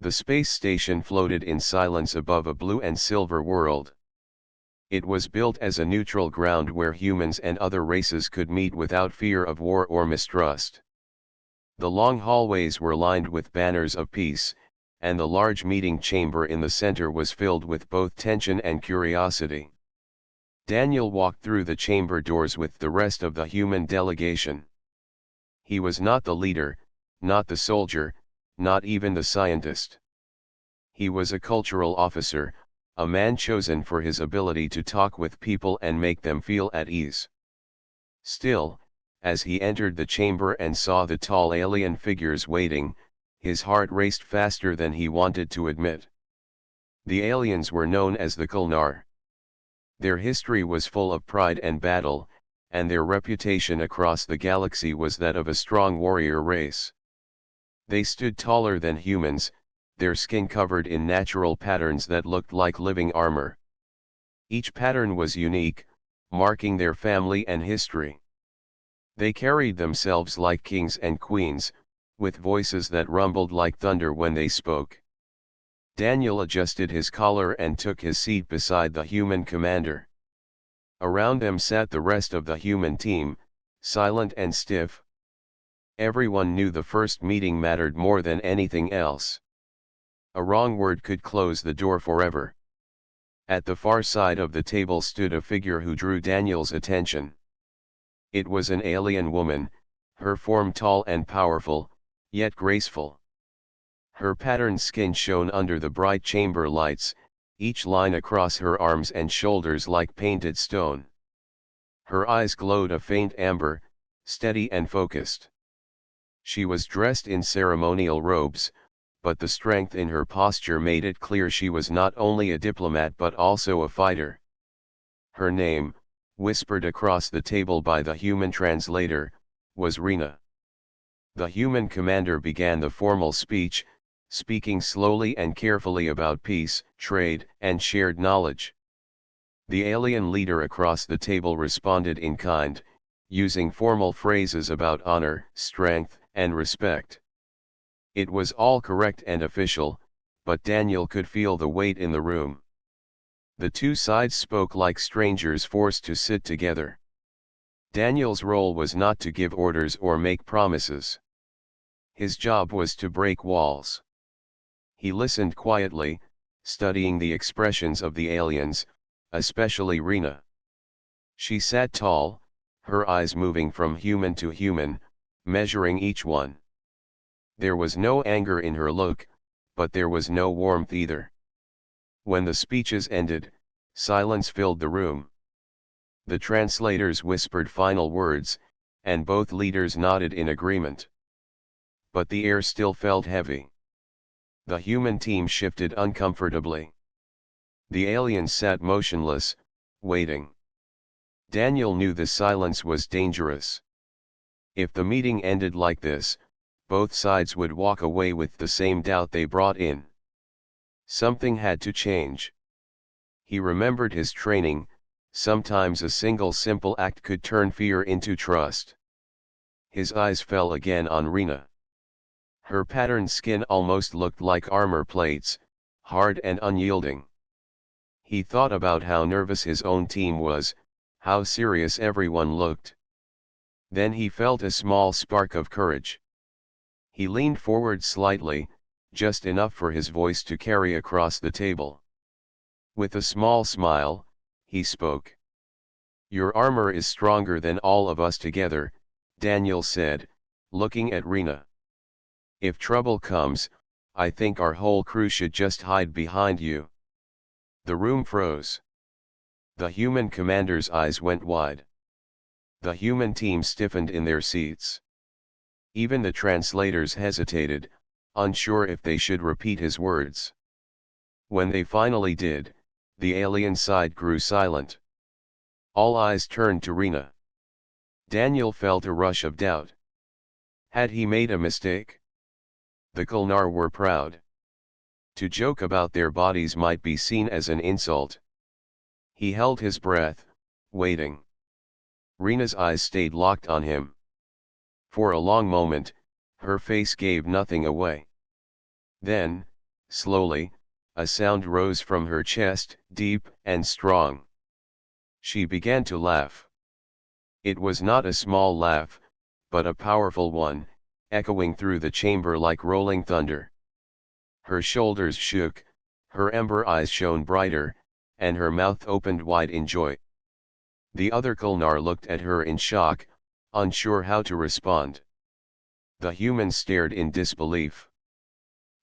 The space station floated in silence above a blue and silver world. It was built as a neutral ground where humans and other races could meet without fear of war or mistrust. The long hallways were lined with banners of peace, and the large meeting chamber in the center was filled with both tension and curiosity. Daniel walked through the chamber doors with the rest of the human delegation. He was not the leader, not the soldier, not even the scientist. He was a cultural officer, a man chosen for his ability to talk with people and make them feel at ease. Still, as he entered the chamber and saw the tall alien figures waiting, his heart raced faster than he wanted to admit. The aliens were known as the Kulnar. Their history was full of pride and battle, and their reputation across the galaxy was that of a strong warrior race. They stood taller than humans, their skin covered in natural patterns that looked like living armor. Each pattern was unique, marking their family and history. They carried themselves like kings and queens, with voices that rumbled like thunder when they spoke. Daniel adjusted his collar and took his seat beside the human commander. Around them sat the rest of the human team, silent and stiff. Everyone knew the first meeting mattered more than anything else. A wrong word could close the door forever. At the far side of the table stood a figure who drew Daniel's attention. It was an alien woman, her form tall and powerful, yet graceful. Her patterned skin shone under the bright chamber lights, each line across her arms and shoulders like painted stone. Her eyes glowed a faint amber, steady and focused. She was dressed in ceremonial robes, but the strength in her posture made it clear she was not only a diplomat but also a fighter. Her name, whispered across the table by the human translator, was Rena. The human commander began the formal speech, speaking slowly and carefully about peace, trade, and shared knowledge. The alien leader across the table responded in kind, using formal phrases about honor, strength, and respect. It was all correct and official, but Daniel could feel the weight in the room. The two sides spoke like strangers forced to sit together. Daniel's role was not to give orders or make promises. His job was to break walls. He listened quietly, studying the expressions of the aliens, especially Rena. She sat tall, her eyes moving from human to human, measuring each one. There was no anger in her look, but there was no warmth either. When the speeches ended, silence filled the room. The translators whispered final words, and both leaders nodded in agreement. But the air still felt heavy. The human team shifted uncomfortably. The aliens sat motionless, waiting. Daniel knew the silence was dangerous. If the meeting ended like this, both sides would walk away with the same doubt they brought in. Something had to change. He remembered his training, sometimes a single simple act could turn fear into trust. His eyes fell again on Rena. Her patterned skin almost looked like armor plates, hard and unyielding. He thought about how nervous his own team was, how serious everyone looked. Then he felt a small spark of courage. He leaned forward slightly, just enough for his voice to carry across the table. With a small smile, he spoke. "Your armor is stronger than all of us together," Daniel said, looking at Rena. "If trouble comes, I think our whole crew should just hide behind you." The room froze. The human commander's eyes went wide. The human team stiffened in their seats. Even the translators hesitated, unsure if they should repeat his words. When they finally did, the alien side grew silent. All eyes turned to Rena. Daniel felt a rush of doubt. Had he made a mistake? The Kulnar were proud. To joke about their bodies might be seen as an insult. He held his breath, waiting. Rena's eyes stayed locked on him. For a long moment, her face gave nothing away. Then, Slowly, a sound rose from her chest, deep and strong. She began to laugh. It was not a small laugh, but a powerful one, echoing through the chamber like rolling thunder. Her shoulders shook, her ember eyes shone brighter, and her mouth opened wide in joy. The other Kulnar looked at her in shock, unsure how to respond. The humans stared in disbelief.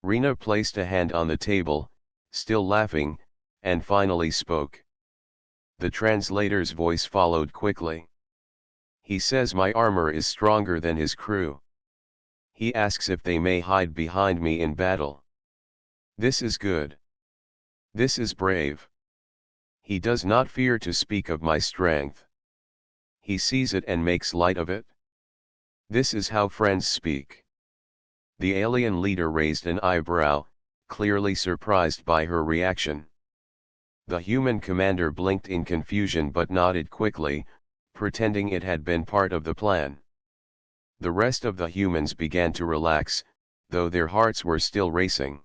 Rena placed a hand on the table, still laughing, and finally spoke. The translator's voice followed quickly. He says my armor is stronger than his crew. He asks if they may hide behind me in battle. This is good. This is brave. He does not fear to speak of my strength. He sees it and makes light of it. This is how friends speak. The alien leader raised an eyebrow, clearly surprised by her reaction. The human commander blinked in confusion but nodded quickly, pretending it had been part of the plan. The rest of the humans began to relax, though their hearts were still racing.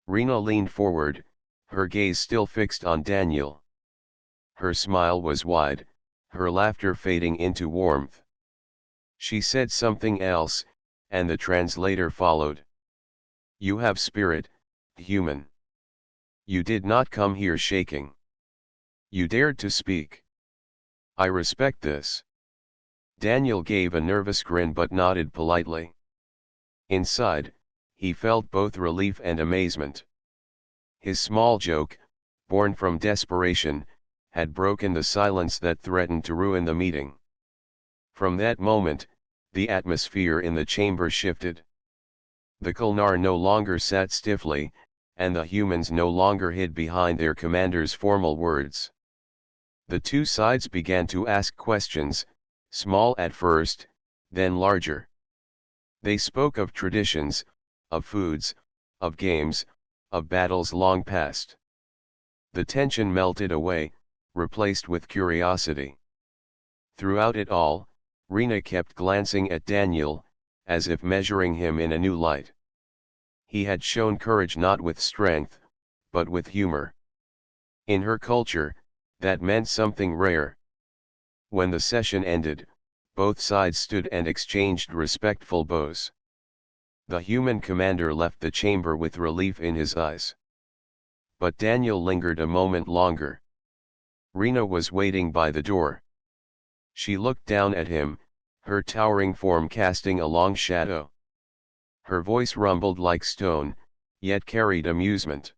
Rena leaned forward, her gaze still fixed on Daniel. Her smile was wide, her laughter fading into warmth. She said something else, and the translator followed. You have spirit, human. You did not come here shaking. You dared to speak. I respect this. Daniel gave a nervous grin but nodded politely. Inside, he felt both relief and amazement. His small joke, born from desperation, had broken the silence that threatened to ruin the meeting. From that moment, the atmosphere in the chamber shifted. The Kulnar no longer sat stiffly, and the humans no longer hid behind their commander's formal words. The two sides began to ask questions, small at first, then larger. They spoke of traditions, of foods, of games, of battles long past. The tension melted away, replaced with curiosity. Throughout it all, Rena kept glancing at Daniel, as if measuring him in a new light. He had shown courage not with strength, but with humor. In her culture, that meant something rare. When the session ended, both sides stood and exchanged respectful bows. The human commander left the chamber with relief in his eyes. But Daniel lingered a moment longer. Rena was waiting by the door. She looked down at him, her towering form casting a long shadow. Her voice rumbled like stone, yet carried amusement.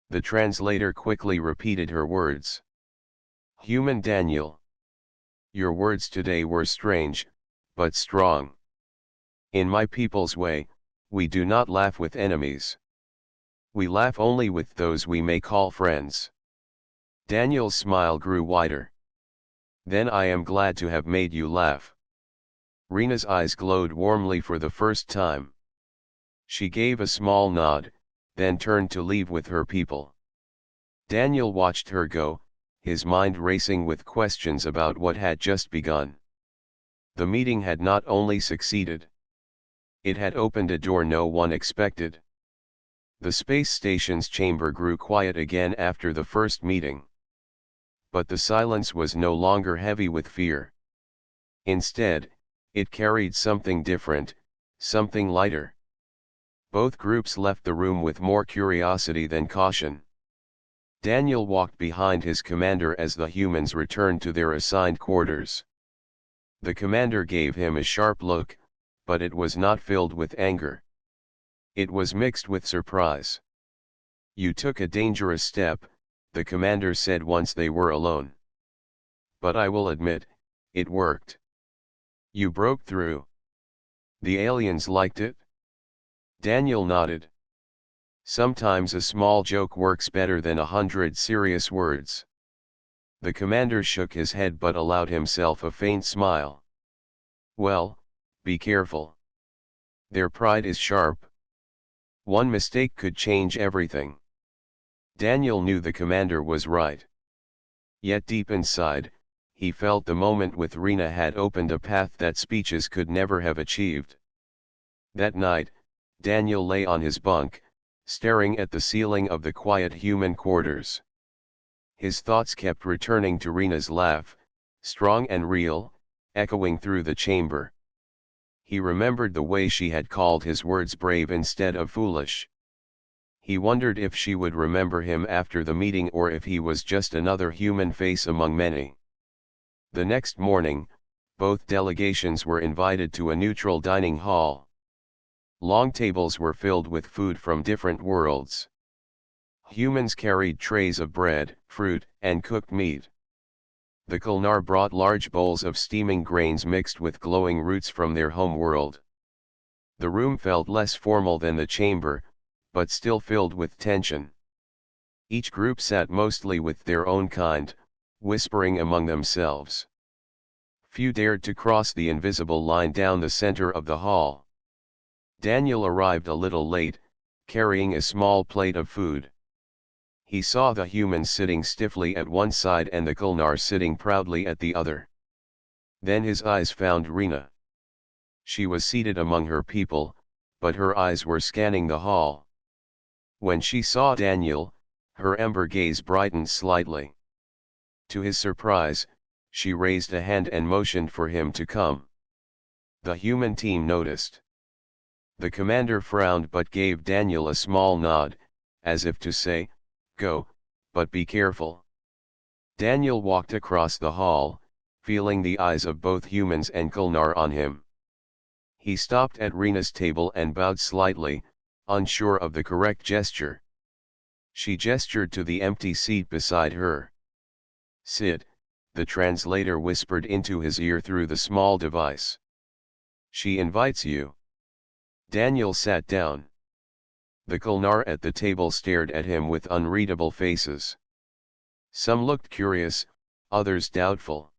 The translator quickly repeated her words. Human Daniel. Your words today were strange, but strong. In my people's way, we do not laugh with enemies. We laugh only with those we may call friends. Daniel's smile grew wider. Then I am glad to have made you laugh. Rena's eyes glowed warmly for the first time. She gave a small nod, then turned to leave with her people. Daniel watched her go, his mind racing with questions about what had just begun. The meeting had not only succeeded. It had opened a door no one expected. The space station's chamber grew quiet again after the first meeting. But the silence was no longer heavy with fear. Instead, it carried something different, something lighter. Both groups left the room with more curiosity than caution. Daniel walked behind his commander as the humans returned to their assigned quarters. The commander gave him a sharp look, but it was not filled with anger. It was mixed with surprise. You took a dangerous step, the commander said once they were alone. But I will admit, it worked. You broke through. The aliens liked it? Daniel nodded. Sometimes a small joke works better than 100 serious words. The commander shook his head but allowed himself a faint smile. Well, be careful. Their pride is sharp. One mistake could change everything. Daniel knew the commander was right. Yet deep inside, he felt the moment with Rena had opened a path that speeches could never have achieved. That night, Daniel lay on his bunk, staring at the ceiling of the quiet human quarters. His thoughts kept returning to Rena's laugh, strong and real, echoing through the chamber. He remembered the way she had called his words brave instead of foolish. He wondered if she would remember him after the meeting or if he was just another human face among many. The next morning, both delegations were invited to a neutral dining hall. Long tables were filled with food from different worlds. Humans carried trays of bread, fruit, and cooked meat. The Kulnar brought large bowls of steaming grains mixed with glowing roots from their home world. The room felt less formal than the chamber, but still filled with tension. Each group sat mostly with their own kind, whispering among themselves. Few dared to cross the invisible line down the center of the hall. Daniel arrived a little late, carrying a small plate of food. He saw the humans sitting stiffly at one side and the Kulnar sitting proudly at the other. Then his eyes found Rena. She was seated among her people, but her eyes were scanning the hall. When she saw Daniel, her ember gaze brightened slightly. To his surprise, she raised a hand and motioned for him to come. The human team noticed. The commander frowned but gave Daniel a small nod, as if to say, "Go, but be careful." Daniel walked across the hall, feeling the eyes of both humans and Kulnar on him. He stopped at Rena's table and bowed slightly, unsure of the correct gesture. She gestured to the empty seat beside her. "Sit," the translator whispered into his ear through the small device. "She invites you." Daniel sat down. The Kulnar at the table stared at him with unreadable faces. Some looked curious, others doubtful.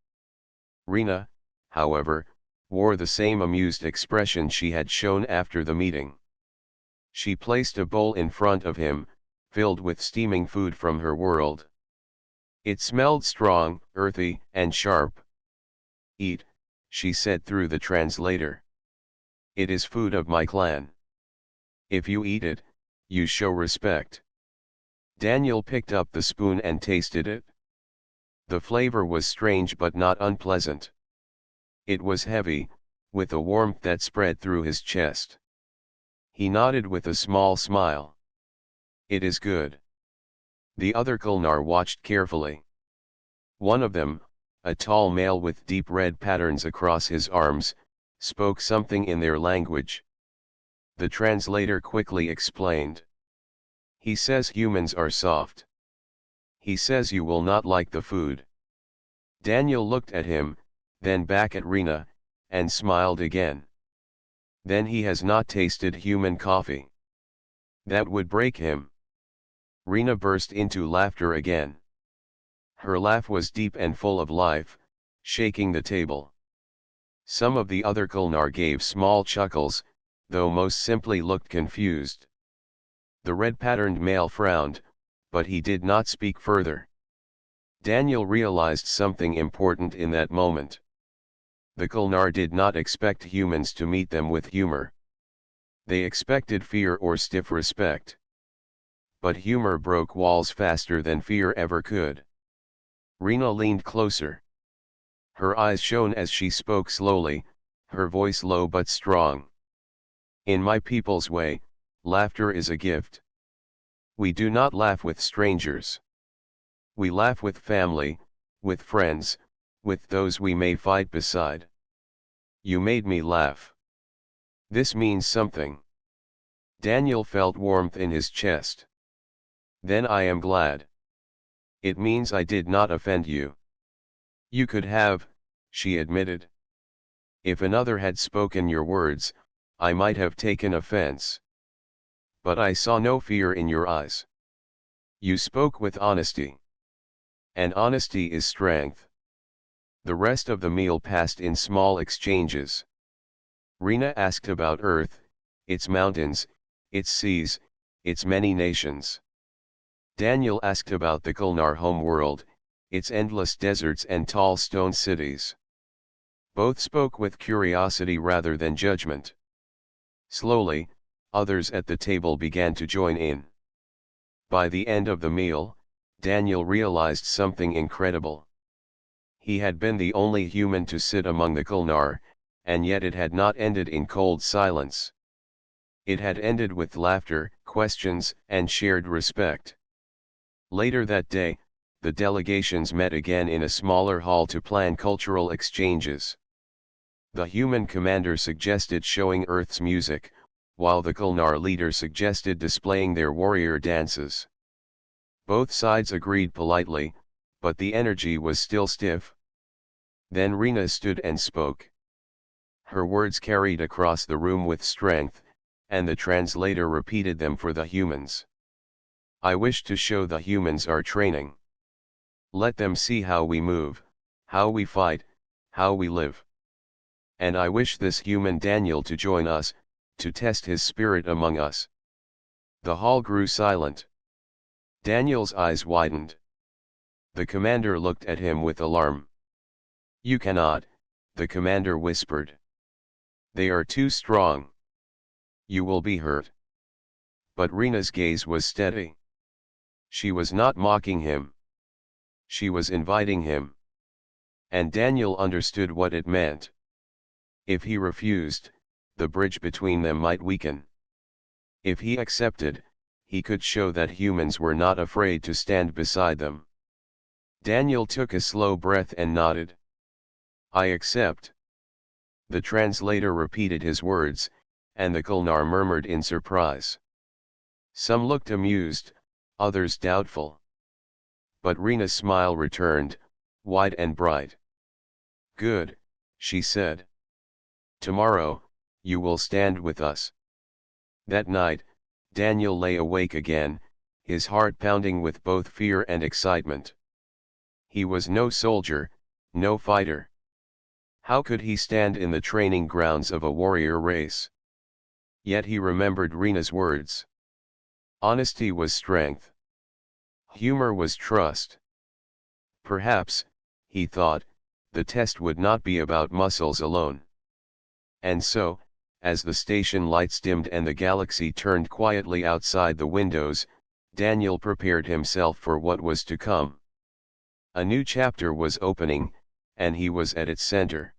Rena, however, wore the same amused expression she had shown after the meeting. She placed a bowl in front of him, filled with steaming food from her world. It smelled strong, earthy, and sharp. "Eat," she said through the translator. "It is food of my clan. If you eat it, you show respect." Daniel picked up the spoon and tasted it. The flavor was strange but not unpleasant. It was heavy, with a warmth that spread through his chest. He nodded with a small smile. "It is good." The other Kulnar watched carefully. One of them, a tall male with deep red patterns across his arms, spoke something in their language. The translator quickly explained. "He says humans are soft. He says you will not like the food." Daniel looked at him, then back at Rena, and smiled again. "Then he has not tasted human coffee. That would break him." Rena burst into laughter again. Her laugh was deep and full of life, shaking the table. Some of the other Kulnar gave small chuckles, though most simply looked confused. The red-patterned male frowned, but he did not speak further. Daniel realized something important in that moment. The Kulnar did not expect humans to meet them with humor. They expected fear or stiff respect. But humor broke walls faster than fear ever could. Rena leaned closer. Her eyes shone as she spoke slowly, her voice low but strong. "In my people's way, laughter is a gift. We do not laugh with strangers. We laugh with family, with friends, with those we may fight beside. You made me laugh. This means something." Daniel felt warmth in his chest. "Then I am glad. It means I did not offend you." "You could have," she admitted. "If another had spoken your words, I might have taken offense. But I saw no fear in your eyes. You spoke with honesty. And honesty is strength." The rest of the meal passed in small exchanges. Rena asked about Earth, its mountains, its seas, its many nations. Daniel asked about the Kulnar homeworld, its endless deserts and tall stone cities. Both spoke with curiosity rather than judgment. Slowly, Others at the table began to join in. By the end of the meal, Daniel realized something incredible. He had been the only human to sit among the Kulnar, and yet it had not ended in cold silence. It had ended with laughter, questions, and shared respect. Later that day, the delegations met again in a smaller hall to plan cultural exchanges. The human commander suggested showing Earth's music, while the Kulnar leader suggested displaying their warrior dances. Both sides agreed politely, but the energy was still stiff. Then Rena stood and spoke. Her words carried across the room with strength, and the translator repeated them for the humans. I wish to show the humans our training. Let them see how we move, how we fight, how we live. And I wish this human Daniel to join us, to test his spirit among us. The hall grew silent. Daniel's eyes widened. The commander looked at him with alarm. You cannot, the commander whispered. They are too strong. You will be hurt. But Rena's gaze was steady. She was not mocking him. She was inviting him. And Daniel understood what it meant. If he refused, the bridge between them might weaken. If he accepted, he could show that humans were not afraid to stand beside them. Daniel took a slow breath and nodded. I accept. The translator repeated his words, and the Kulnar murmured in surprise. Some looked amused, others doubtful. But Rena's smile returned, wide and bright. Good, she said. Tomorrow, you will stand with us. That night, Daniel lay awake again, his heart pounding with both fear and excitement. He was no soldier, no fighter. How could he stand in the training grounds of a warrior race? Yet he remembered Rena's words. Honesty was strength. Humor was trust. Perhaps, he thought, the test would not be about muscles alone. And so, as the station lights dimmed and the galaxy turned quietly outside the windows, Daniel prepared himself for what was to come. A new chapter was opening, and he was at its center.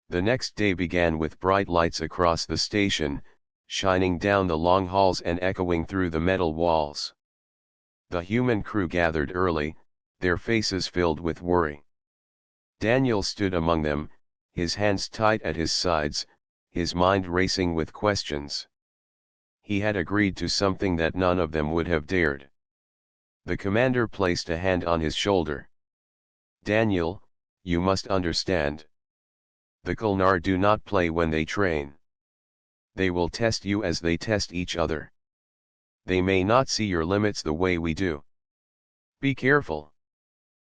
The next day began with bright lights across the station, shining down the long halls and echoing through the metal walls. The human crew gathered early, their faces filled with worry. Daniel stood among them, his hands tight at his sides, his mind racing with questions. He had agreed to something that none of them would have dared. The commander placed a hand on his shoulder. Daniel, you must understand. The Kulnar do not play when they train. They will test you as they test each other. They may not see your limits the way we do. Be careful.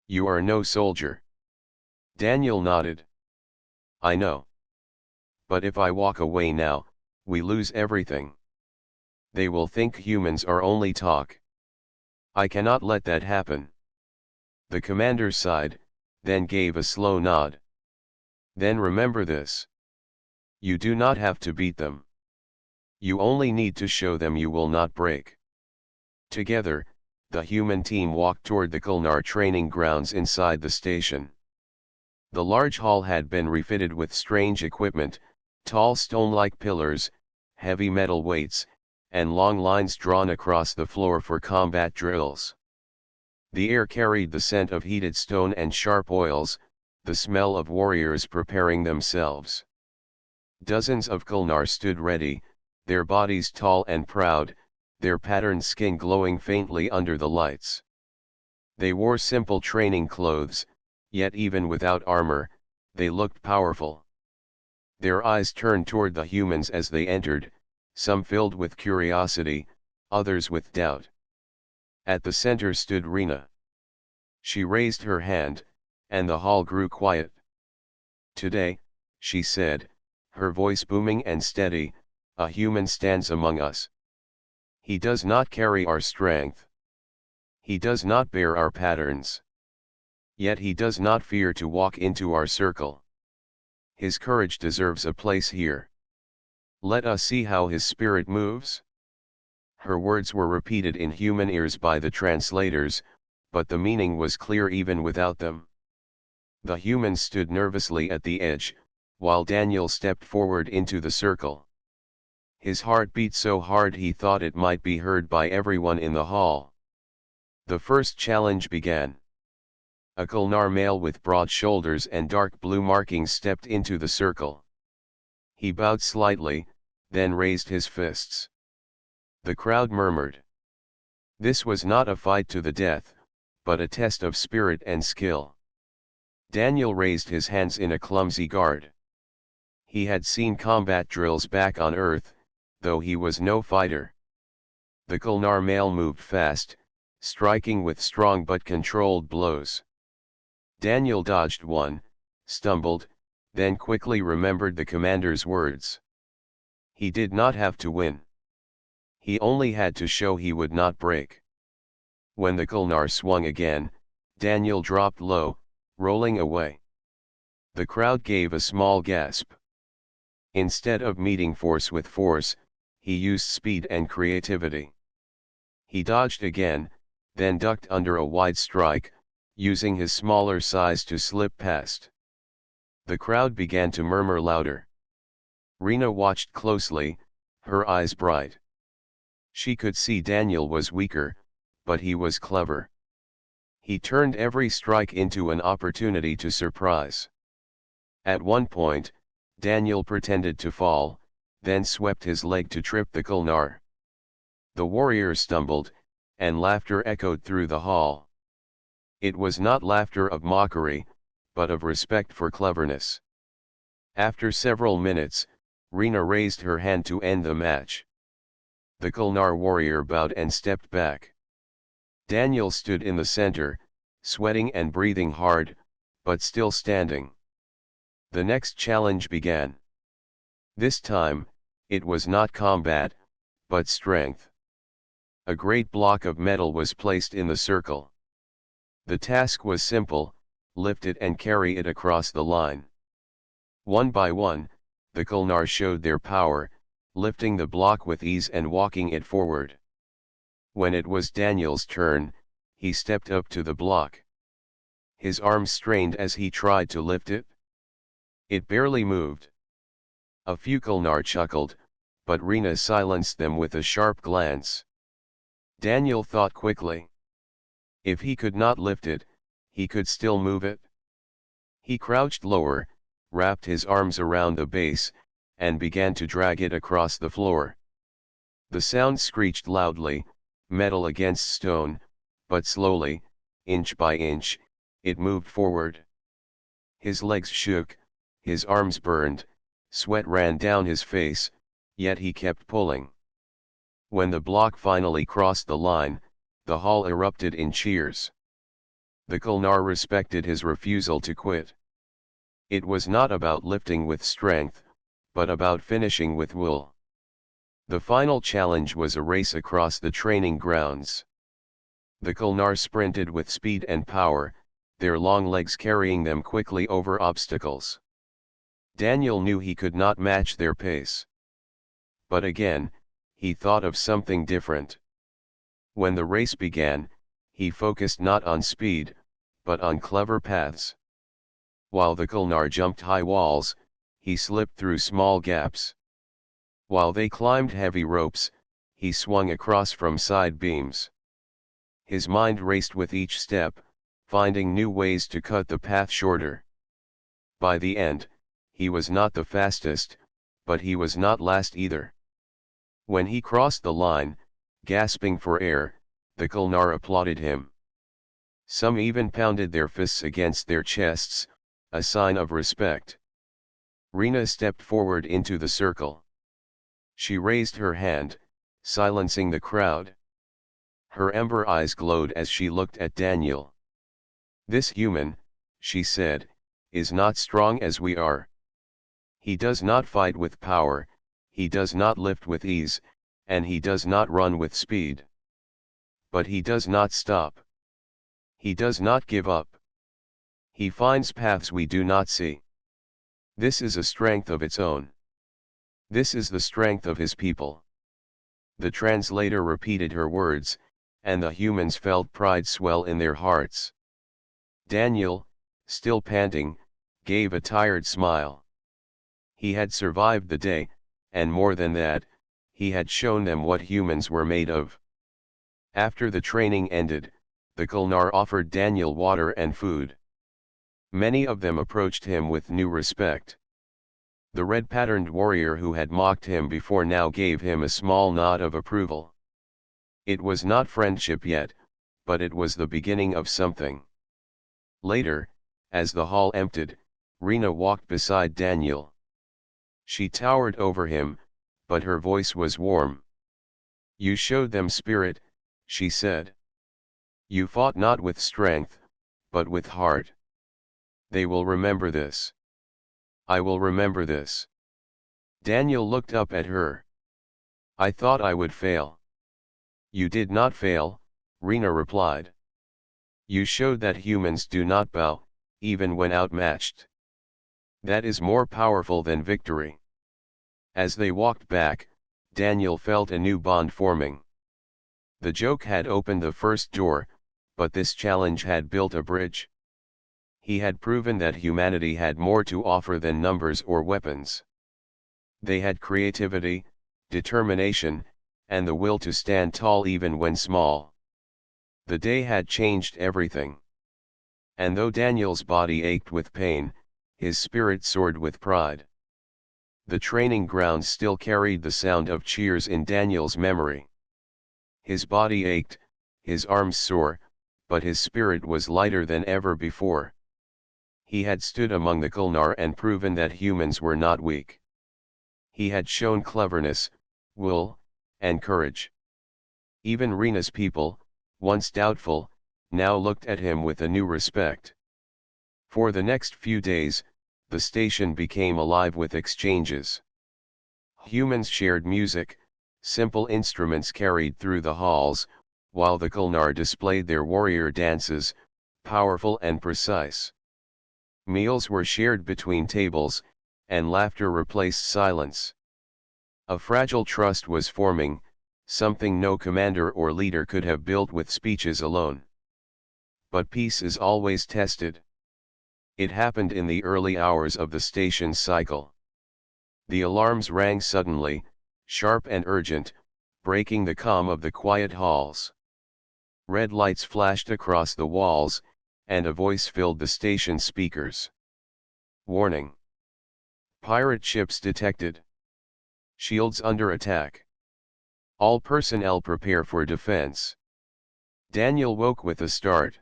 You are no soldier. Daniel nodded. I know. But if I walk away now, we lose everything. They will think humans are only talk. I cannot let that happen. The commander sighed, then gave a slow nod. Then remember this. You do not have to beat them. You only need to show them you will not break. Together, the human team walked toward the Kulnar training grounds inside the station. The large hall had been refitted with strange equipment, tall stone-like pillars, heavy metal weights, and long lines drawn across the floor for combat drills. The air carried the scent of heated stone and sharp oils, the smell of warriors preparing themselves. Dozens of Kulnar stood ready, their bodies tall and proud, their patterned skin glowing faintly under the lights. They wore simple training clothes, yet even without armor, they looked powerful. Their eyes turned toward the humans as they entered, some filled with curiosity, others with doubt. At the center stood Rena. She raised her hand, and the hall grew quiet. Today, she said, her voice booming and steady, a human stands among us. He does not carry our strength. He does not bear our patterns. Yet he does not fear to walk into our circle. His courage deserves a place here. Let us see how his spirit moves. Her words were repeated in human ears by the translators, but the meaning was clear even without them. The humans stood nervously at the edge, while Daniel stepped forward into the circle. His heart beat so hard he thought it might be heard by everyone in the hall. The first challenge began. A Kulnar male with broad shoulders and dark blue markings stepped into the circle. He bowed slightly, then raised his fists. The crowd murmured. This was not a fight to the death, but a test of spirit and skill. Daniel raised his hands in a clumsy guard. He had seen combat drills back on Earth, though he was no fighter. The Kulnar male moved fast, striking with strong but controlled blows. Daniel dodged one, stumbled, then quickly remembered the commander's words. He did not have to win. He only had to show he would not break. When the Kulnar swung again, Daniel dropped low, rolling away. The crowd gave a small gasp. Instead of meeting force with force, he used speed and creativity. He dodged again, then ducked under a wide strike, using his smaller size to slip past. The crowd began to murmur louder. Rena watched closely, her eyes bright. She could see Daniel was weaker, but he was clever. He turned every strike into an opportunity to surprise. At one point, Daniel pretended to fall, then swept his leg to trip the Kulnar. The warrior stumbled, and laughter echoed through the hall. It was not laughter of mockery, but of respect for cleverness. After several minutes, Rena raised her hand to end the match. The Kulnar warrior bowed and stepped back. Daniel stood in the center, sweating and breathing hard, but still standing. The next challenge began. This time, it was not combat, but strength. A great block of metal was placed in the circle. The task was simple: lift it and carry it across the line. One by one, the Kulnar showed their power, lifting the block with ease and walking it forward. When it was Daniel's turn, he stepped up to the block. His arms strained as he tried to lift it. It barely moved. A few Kulnar chuckled, but Rena silenced them with a sharp glance. Daniel thought quickly. If he could not lift it, he could still move it. He crouched lower, wrapped his arms around the base, and began to drag it across the floor. The sound screeched loudly, metal against stone, but slowly, inch by inch, it moved forward. His legs shook, his arms burned, sweat ran down his face, yet he kept pulling. When the block finally crossed the line, the hall erupted in cheers. The Kulnar respected his refusal to quit. It was not about lifting with strength, but about finishing with will. The final challenge was a race across the training grounds. The Kulnar sprinted with speed and power, their long legs carrying them quickly over obstacles. Daniel knew he could not match their pace. But again, he thought of something different. When the race began, he focused not on speed, but on clever paths. While the Kulnar jumped high walls, he slipped through small gaps. While they climbed heavy ropes, he swung across from side beams. His mind raced with each step, finding new ways to cut the path shorter. By the end, he was not the fastest, but he was not last either. When he crossed the line, gasping for air, the Kulnar applauded him. Some even pounded their fists against their chests, a sign of respect. Rena stepped forward into the circle. She raised her hand, silencing the crowd. Her ember eyes glowed as she looked at Daniel. This human, she said, is not strong as we are. He does not fight with power, he does not lift with ease, and he does not run with speed. But he does not stop. He does not give up. He finds paths we do not see. This is a strength of its own. This is the strength of his people. The translator repeated her words, and the humans felt pride swell in their hearts. Daniel, still panting, gave a tired smile. He had survived the day, and more than that, he had shown them what humans were made of. After the training ended, the Kulnar offered Daniel water and food. Many of them approached him with new respect. The red-patterned warrior who had mocked him before now gave him a small nod of approval. It was not friendship yet, but it was the beginning of something. Later, as the hall emptied, Rena walked beside Daniel. She towered over him, but her voice was warm. "You showed them spirit," she said. "You fought not with strength, but with heart. They will remember this. I will remember this." Daniel looked up at her. "I thought I would fail." "You did not fail," Rena replied. "You showed that humans do not bow, even when outmatched. That is more powerful than victory." As they walked back, Daniel felt a new bond forming. The joke had opened the first door, but this challenge had built a bridge. He had proven that humanity had more to offer than numbers or weapons. They had creativity, determination, and the will to stand tall even when small. The day had changed everything. And though Daniel's body ached with pain, his spirit soared with pride. The training grounds still carried the sound of cheers in Daniel's memory. His body ached, his arms sore, but his spirit was lighter than ever before. He had stood among the Kulnar and proven that humans were not weak. He had shown cleverness, will, and courage. Even Rena's people, once doubtful, now looked at him with a new respect. For the next few days, the station became alive with exchanges. Humans shared music, simple instruments carried through the halls, while the Kulnar displayed their warrior dances, powerful and precise. Meals were shared between tables, and laughter replaced silence. A fragile trust was forming, something no commander or leader could have built with speeches alone. But peace is always tested. It happened in the early hours of the station's cycle. The alarms rang suddenly, sharp and urgent, breaking the calm of the quiet halls. Red lights flashed across the walls, and a voice filled the station speakers. "Warning! Pirate ships detected. Shields under attack. All personnel prepare for defense." Daniel woke with a start.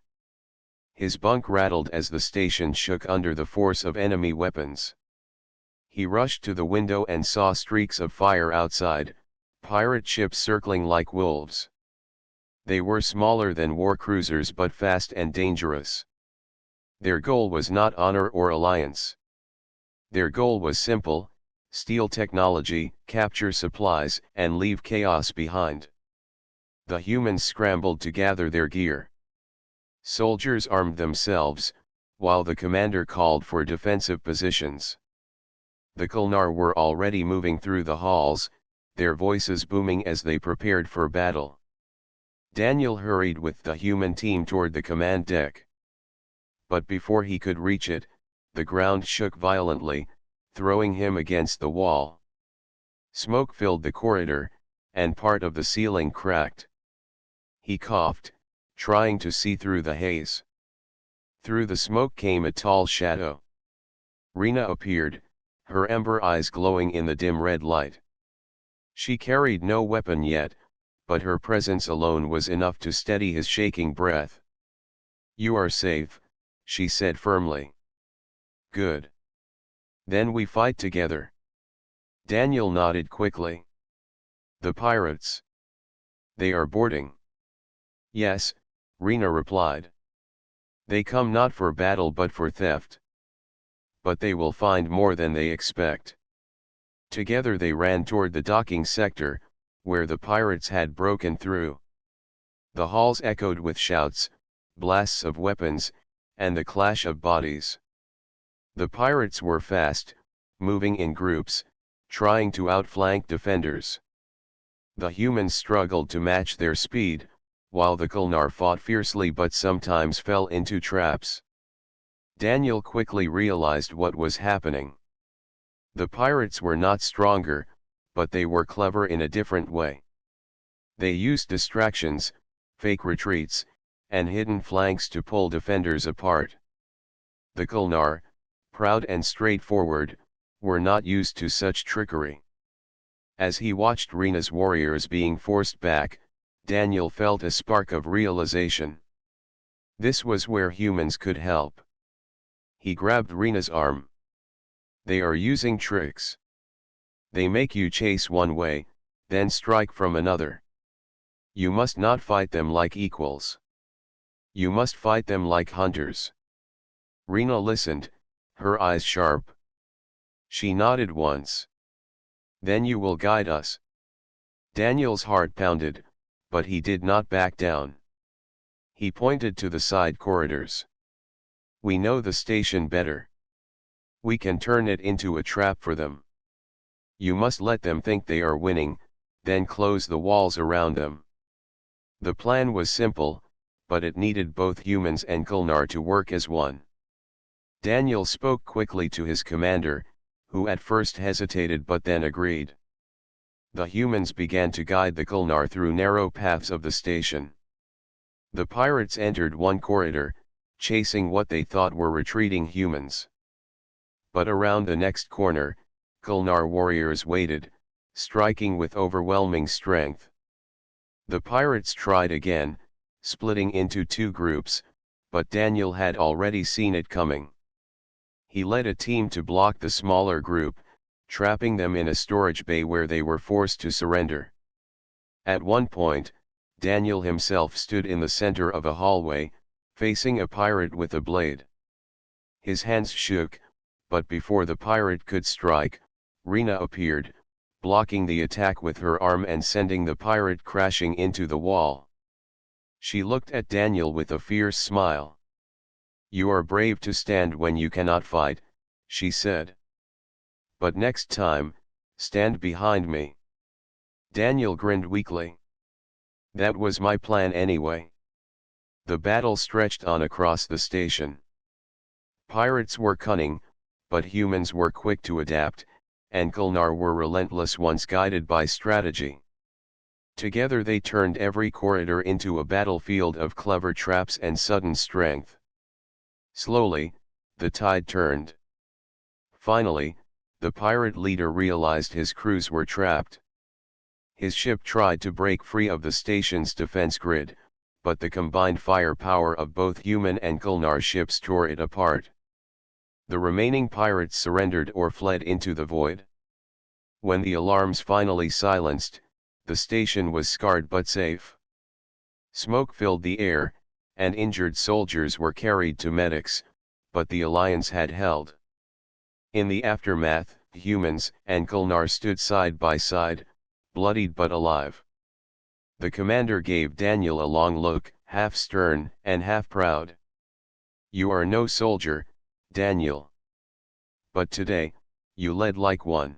His bunk rattled as the station shook under the force of enemy weapons. He rushed to the window and saw streaks of fire outside, pirate ships circling like wolves. They were smaller than war cruisers but fast and dangerous. Their goal was not honor or alliance. Their goal was simple: steal technology, capture supplies, and leave chaos behind. The humans scrambled to gather their gear. Soldiers armed themselves, while the commander called for defensive positions. The Kulnar were already moving through the halls, their voices booming as they prepared for battle. Daniel hurried with the human team toward the command deck. But before he could reach it, the ground shook violently, throwing him against the wall. Smoke filled the corridor, and part of the ceiling cracked. He coughed, trying to see through the haze. Through the smoke came a tall shadow. Rena appeared, her ember eyes glowing in the dim red light. She carried no weapon yet, but her presence alone was enough to steady his shaking breath. "You are safe," she said firmly. "Good. Then we fight together." Daniel nodded quickly. "The pirates. They are boarding." "Yes," Rena replied. "They come not for battle but for theft. But they will find more than they expect." Together they ran toward the docking sector, where the pirates had broken through. The halls echoed with shouts, blasts of weapons, and the clash of bodies. The pirates were fast, moving in groups, trying to outflank defenders. The humans struggled to match their speed, while the Kulnar fought fiercely but sometimes fell into traps. Daniel quickly realized what was happening. The pirates were not stronger, but they were clever in a different way. They used distractions, fake retreats, and hidden flanks to pull defenders apart. The Kulnar, proud and straightforward, were not used to such trickery. As he watched Rina's warriors being forced back, Daniel felt a spark of realization. This was where humans could help. He grabbed Rina's arm. They are using tricks. They make you chase one way, then strike from another. You must not fight them like equals. You must fight them like hunters. Rina listened, her eyes sharp. She nodded once. Then you will guide us. Daniel's heart pounded, but he did not back down. He pointed to the side corridors. We know the station better. We can turn it into a trap for them. You must let them think they are winning, then close the walls around them. The plan was simple, but it needed both humans and Kulnar to work as one. Daniel spoke quickly to his commander, who at first hesitated but then agreed. The humans began to guide the Kulnar through narrow paths of the station. The pirates entered one corridor, chasing what they thought were retreating humans. But around the next corner, Kulnar warriors waited, striking with overwhelming strength. The pirates tried again, splitting into two groups, but Daniel had already seen it coming. He led a team to block the smaller group, trapping them in a storage bay where they were forced to surrender. At one point, Daniel himself stood in the center of a hallway, facing a pirate with a blade. His hands shook, but before the pirate could strike, Rina appeared, blocking the attack with her arm and sending the pirate crashing into the wall. She looked at Daniel with a fierce smile. You are brave to stand when you cannot fight, she said. But next time, stand behind me. Daniel grinned weakly. That was my plan anyway. The battle stretched on across the station. Pirates were cunning, but humans were quick to adapt, and Kulnar were relentless once guided by strategy. Together they turned every corridor into a battlefield of clever traps and sudden strength. Slowly, the tide turned. Finally, the pirate leader realized his crews were trapped. His ship tried to break free of the station's defense grid, but the combined firepower of both human and Kulnar ships tore it apart. The remaining pirates surrendered or fled into the void. When the alarms finally silenced, the station was scarred but safe. Smoke filled the air, and injured soldiers were carried to medics, but the alliance had held. In the aftermath, humans and Kulnar stood side by side, bloodied but alive. The commander gave Daniel a long look, half stern and half proud. You are no soldier, Daniel. But today, you led like one.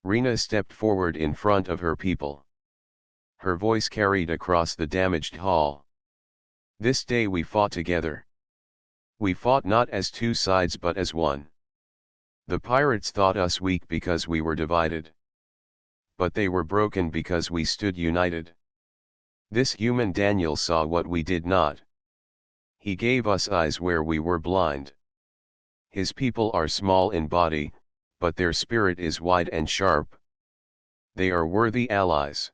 Rina stepped forward in front of her people. Her voice carried across the damaged hall. This day we fought together. We fought not as two sides but as one. The pirates thought us weak because we were divided. But they were broken because we stood united. This human Daniel saw what we did not. He gave us eyes where we were blind. His people are small in body, but their spirit is wide and sharp. They are worthy allies.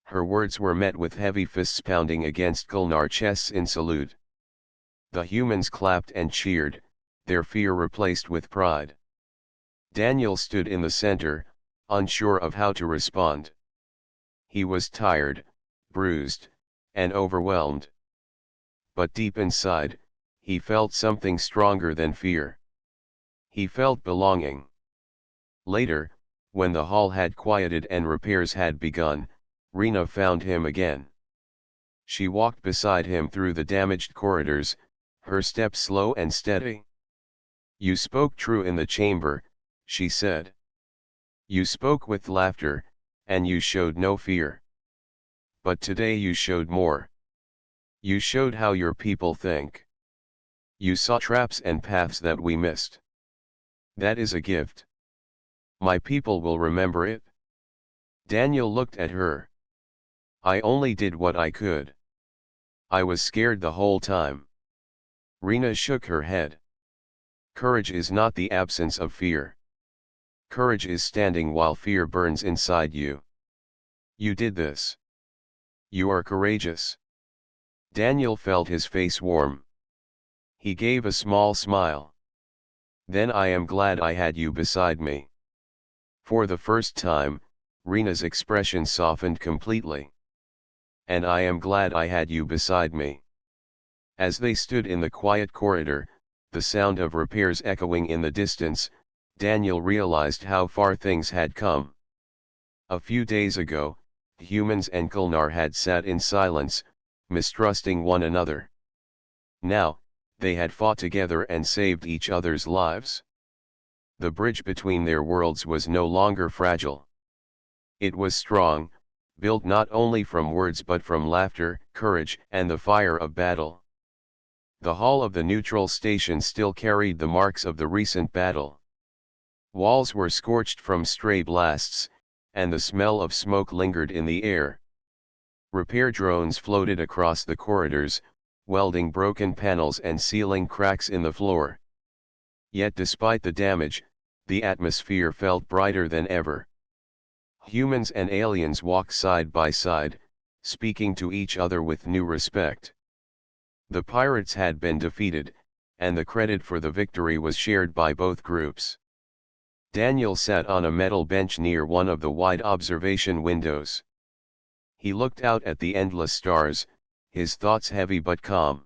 Her words were met with heavy fists pounding against Kulnar chests in salute. The humans clapped and cheered, their fear replaced with pride. Daniel stood in the center, unsure of how to respond. He was tired, bruised, and overwhelmed. But deep inside, he felt something stronger than fear. He felt belonging. Later, when the hall had quieted and repairs had begun, Rina found him again. She walked beside him through the damaged corridors, her steps slow and steady. You spoke true in the chamber, she said. You spoke with laughter, and you showed no fear. But today you showed more. You showed how your people think. You saw traps and paths that we missed. That is a gift. My people will remember it. Daniel looked at her. I only did what I could. I was scared the whole time. Rena shook her head. Courage is not the absence of fear. Courage is standing while fear burns inside you. You did this. You are courageous. Daniel felt his face warm. He gave a small smile. Then I am glad I had you beside me. For the first time, Rena's expression softened completely. And I am glad I had you beside me. As they stood in the quiet corridor, the sound of repairs echoing in the distance, Daniel realized how far things had come. A few days ago, humans and Kulnar had sat in silence, mistrusting one another. Now, they had fought together and saved each other's lives. The bridge between their worlds was no longer fragile. It was strong, built not only from words but from laughter, courage, and the fire of battle. The hall of the neutral station still carried the marks of the recent battle. Walls were scorched from stray blasts, and the smell of smoke lingered in the air. Repair drones floated across the corridors, welding broken panels and sealing cracks in the floor. Yet despite the damage, the atmosphere felt brighter than ever. Humans and aliens walked side by side, speaking to each other with new respect. The pirates had been defeated, and the credit for the victory was shared by both groups. Daniel sat on a metal bench near one of the wide observation windows. He looked out at the endless stars, his thoughts heavy but calm.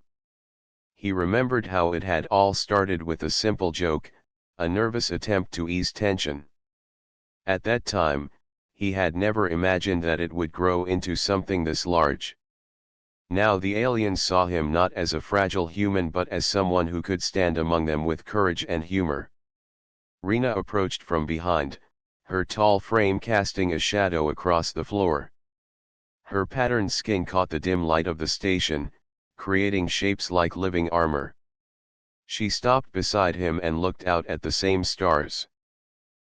He remembered how it had all started with a simple joke, a nervous attempt to ease tension. At that time, he had never imagined that it would grow into something this large. Now the aliens saw him not as a fragile human but as someone who could stand among them with courage and humor. Rena approached from behind, her tall frame casting a shadow across the floor. Her patterned skin caught the dim light of the station, creating shapes like living armor. She stopped beside him and looked out at the same stars.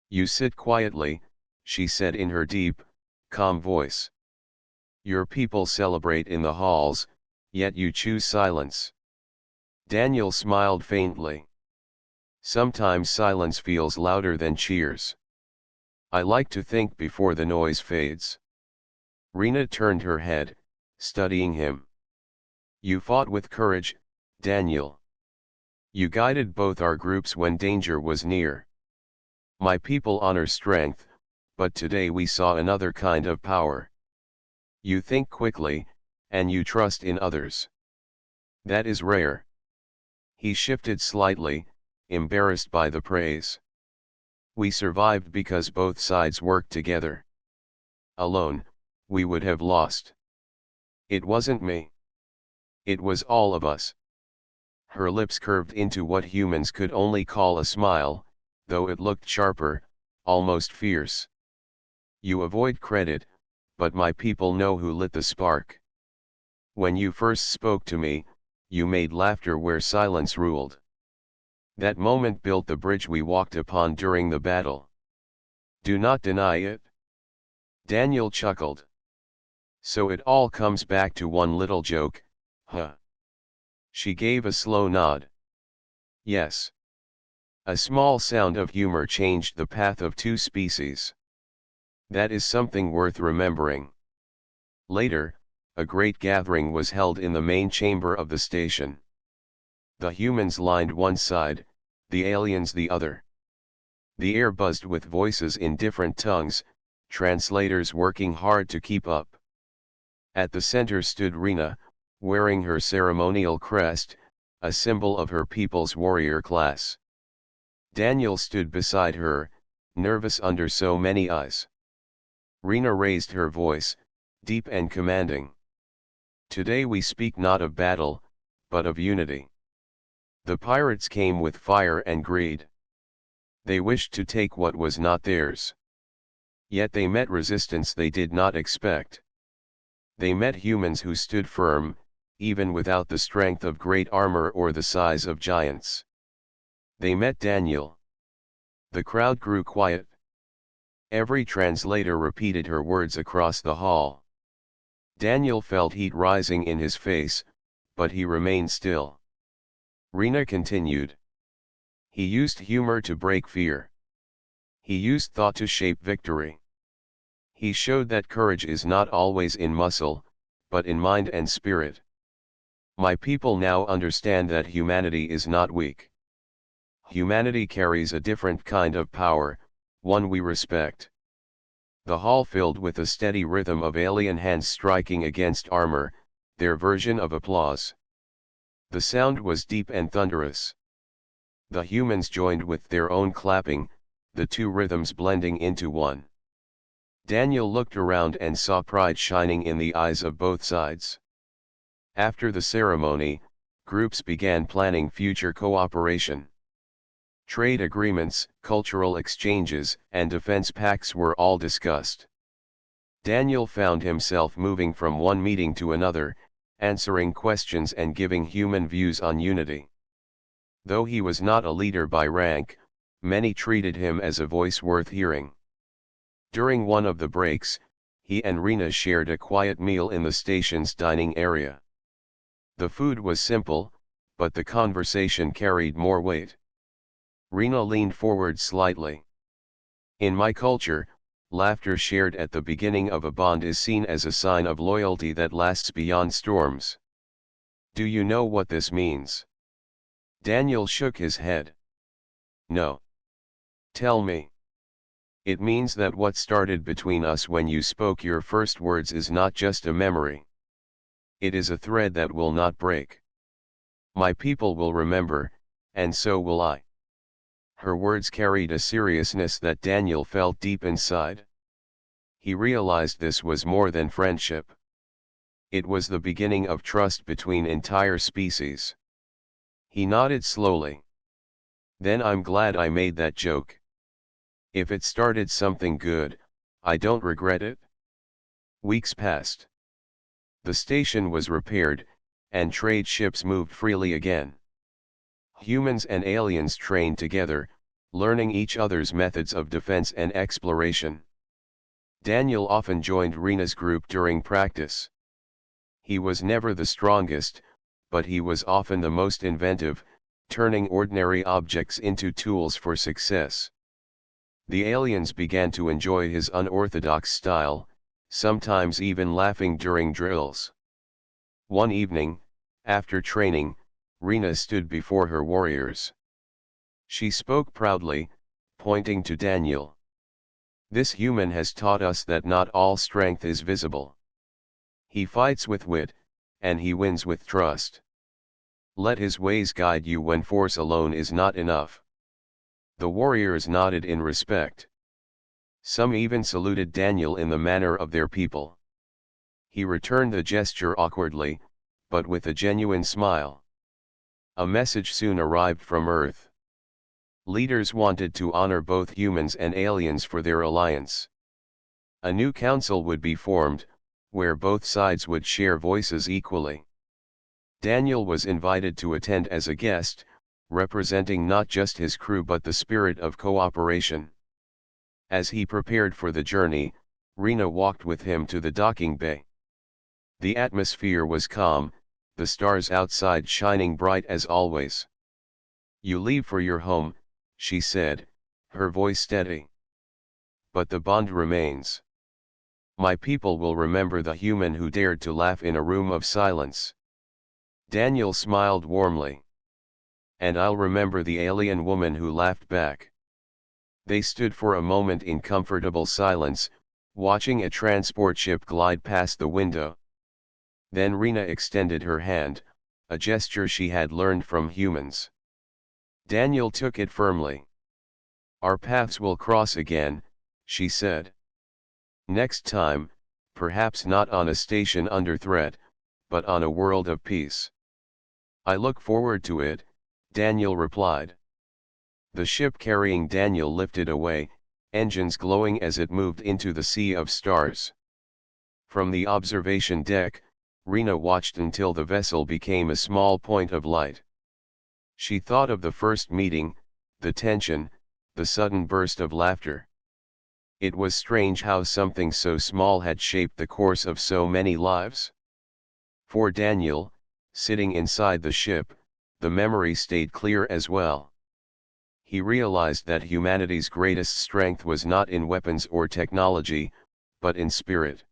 You sit quietly, she said in her deep, calm voice. Your people celebrate in the halls, yet you choose silence. Daniel smiled faintly. Sometimes silence feels louder than cheers. I like to think before the noise fades. Rena turned her head, studying him. You fought with courage, Daniel. You guided both our groups when danger was near. My people honor strength, but today we saw another kind of power. You think quickly, and you trust in others. That is rare. He shifted slightly, embarrassed by the praise. We survived because both sides worked together. Alone, we would have lost. It wasn't me. It was all of us. Her lips curved into what humans could only call a smile, though it looked sharper, almost fierce. You avoid credit, but my people know who lit the spark. When you first spoke to me, you made laughter where silence ruled. That moment built the bridge we walked upon during the battle. Do not deny it. Daniel chuckled. So it all comes back to one little joke, huh? She gave a slow nod. Yes. A small sound of humor changed the path of two species. That is something worth remembering. Later, a great gathering was held in the main chamber of the station. The humans lined one side, the aliens the other. The air buzzed with voices in different tongues, translators working hard to keep up. At the center stood Rena, wearing her ceremonial crest, a symbol of her people's warrior class. Daniel stood beside her, nervous under so many eyes. Rena raised her voice, deep and commanding. Today we speak not of battle, but of unity. The pirates came with fire and greed. They wished to take what was not theirs. Yet they met resistance they did not expect. They met humans who stood firm, even without the strength of great armor or the size of giants. They met Daniel. The crowd grew quiet. Every translator repeated her words across the hall. Daniel felt heat rising in his face, but he remained still. Rena continued. He used humor to break fear. He used thought to shape victory. He showed that courage is not always in muscle, but in mind and spirit. My people now understand that humanity is not weak. Humanity carries a different kind of power, one we respect. The hall filled with a steady rhythm of alien hands striking against armor, their version of applause. The sound was deep and thunderous. The humans joined with their own clapping, the two rhythms blending into one. Daniel looked around and saw pride shining in the eyes of both sides. After the ceremony, groups began planning future cooperation. Trade agreements, cultural exchanges, and defense pacts were all discussed. Daniel found himself moving from one meeting to another, answering questions and giving human views on unity. Though he was not a leader by rank, many treated him as a voice worth hearing. During one of the breaks, he and Rena shared a quiet meal in the station's dining area. The food was simple, but the conversation carried more weight. Rena leaned forward slightly. In my culture, laughter shared at the beginning of a bond is seen as a sign of loyalty that lasts beyond storms. Do you know what this means? Daniel shook his head. No. Tell me. It means that what started between us when you spoke your first words is not just a memory. It is a thread that will not break. My people will remember, and so will I. Her words carried a seriousness that Daniel felt deep inside. He realized this was more than friendship. It was the beginning of trust between entire species. He nodded slowly. Then I'm glad I made that joke. If it started something good, I don't regret it. Weeks passed. The station was repaired, and trade ships moved freely again. Humans and aliens trained together, learning each other's methods of defense and exploration. Daniel often joined Rena's group during practice. He was never the strongest, but he was often the most inventive, turning ordinary objects into tools for success. The aliens began to enjoy his unorthodox style, sometimes even laughing during drills. One evening, after training, Rena stood before her warriors. She spoke proudly, pointing to Daniel. This human has taught us that not all strength is visible. He fights with wit, and he wins with trust. Let his ways guide you when force alone is not enough. The warriors nodded in respect. Some even saluted Daniel in the manner of their people. He returned the gesture awkwardly, but with a genuine smile. A message soon arrived from Earth. Leaders wanted to honor both humans and aliens for their alliance. A new council would be formed, where both sides would share voices equally. Daniel was invited to attend as a guest, representing not just his crew but the spirit of cooperation. As he prepared for the journey, Rena walked with him to the docking bay. The atmosphere was calm, the stars outside shining bright as always. You leave for your home, she said, her voice steady. But the bond remains. My people will remember the human who dared to laugh in a room of silence. Daniel smiled warmly. And I'll remember the alien woman who laughed back. They stood for a moment in comfortable silence, watching a transport ship glide past the window. Then Rena extended her hand, a gesture she had learned from humans. Daniel took it firmly. Our paths will cross again, she said. Next time, perhaps not on a station under threat, but on a world of peace. I look forward to it, Daniel replied. The ship carrying Daniel lifted away, engines glowing as it moved into the sea of stars. From the observation deck, Rena watched until the vessel became a small point of light. She thought of the first meeting, the tension, the sudden burst of laughter. It was strange how something so small had shaped the course of so many lives. For Daniel, sitting inside the ship, the memory stayed clear as well. He realized that humanity's greatest strength was not in weapons or technology, but in spirit.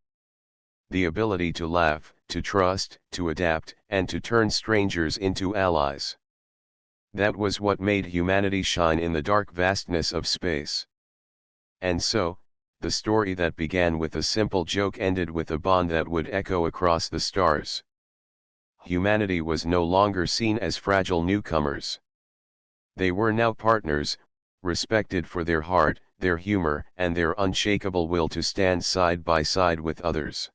The ability to laugh, to trust, to adapt, and to turn strangers into allies. That was what made humanity shine in the dark vastness of space. And so, the story that began with a simple joke ended with a bond that would echo across the stars. Humanity was no longer seen as fragile newcomers. They were now partners, respected for their heart, their humor, and their unshakable will to stand side by side with others.